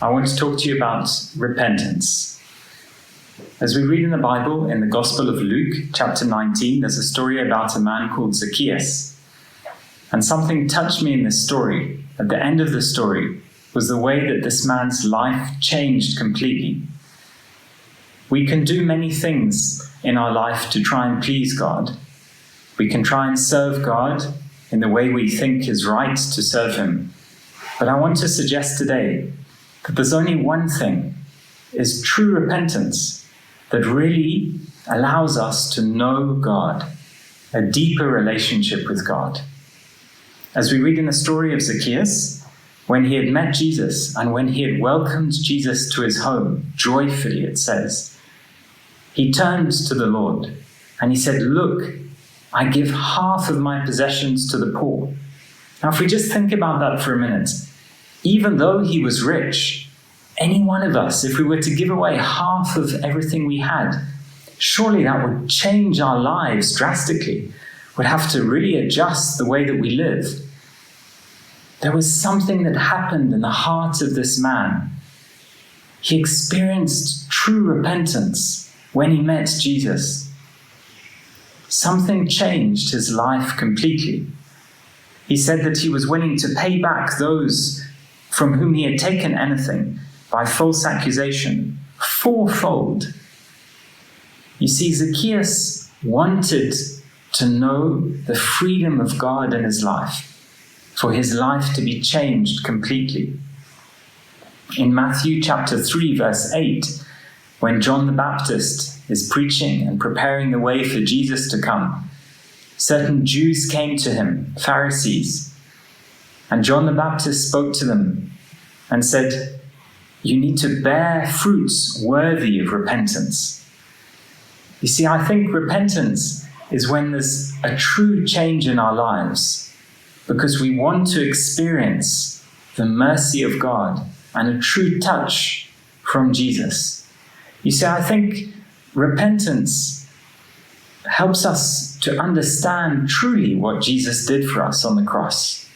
I want to talk to you about repentance. As we read in the Bible, in the Gospel of Luke, chapter 19, there's a story about a man called Zacchaeus. And something touched me in this story. At the end of the story was the way that this man's life changed completely. We can do many things in our life to try and please God. We can try and serve God in the way we think is right to serve Him. But I want to suggest today that there's only one thing, is true repentance that really allows us to know God, a deeper relationship with God. As we read in the story of Zacchaeus, when he had met Jesus and when he had welcomed Jesus to his home, joyfully it says, he turned to the Lord and he said, "Look, I give half of my possessions to the poor." Now, if we just think about that for a minute, even though he was rich, any one of us, if we were to give away half of everything we had, surely that would change our lives drastically. We'd have to really adjust the way that we live. There was something that happened in the heart of this man. He experienced true repentance when he met Jesus. Something changed his life completely. He said that he was willing to pay back those from whom he had taken anything by false accusation, fourfold. You see, Zacchaeus wanted to know the freedom of God in his life, for his life to be changed completely. In Matthew chapter 3, verse 8, when John the Baptist is preaching and preparing the way for Jesus to come, certain Jews came to him, Pharisees, and John the Baptist spoke to them and said, "You need to bear fruits worthy of repentance." You see, I think repentance is when there's a true change in our lives, because we want to experience the mercy of God and a true touch from Jesus. You see, I think repentance helps us to understand truly what Jesus did for us on the cross.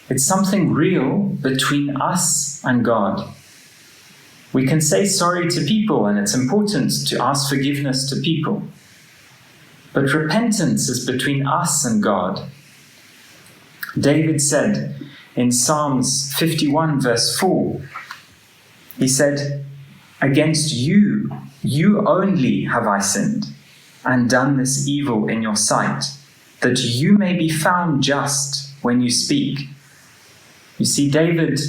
It's something real between us and God. We can say sorry to people, and it's important to ask forgiveness to people. But repentance is between us and God. David said in Psalms 51, verse 4, he said, "Against you, you only have I sinned, and done this evil in your sight, that you may be found just when you speak." You see, David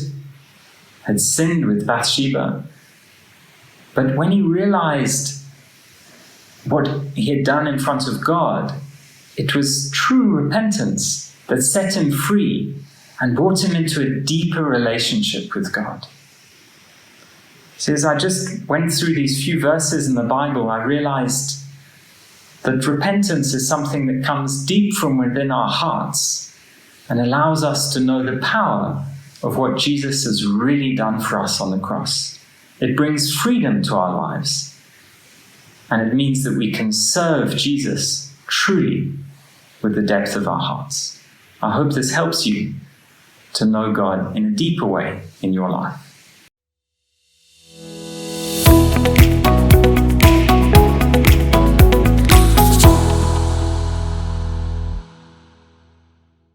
had sinned with Bathsheba, but when he realized what he had done in front of God, it was true repentance that set him free and brought him into a deeper relationship with God. So as I just went through these few verses in the Bible, I realized that repentance is something that comes deep from within our hearts and allows us to know the power of what Jesus has really done for us on the cross. It brings freedom to our lives, and it means that we can serve Jesus truly with the depth of our hearts. I hope this helps you to know God in a deeper way in your life.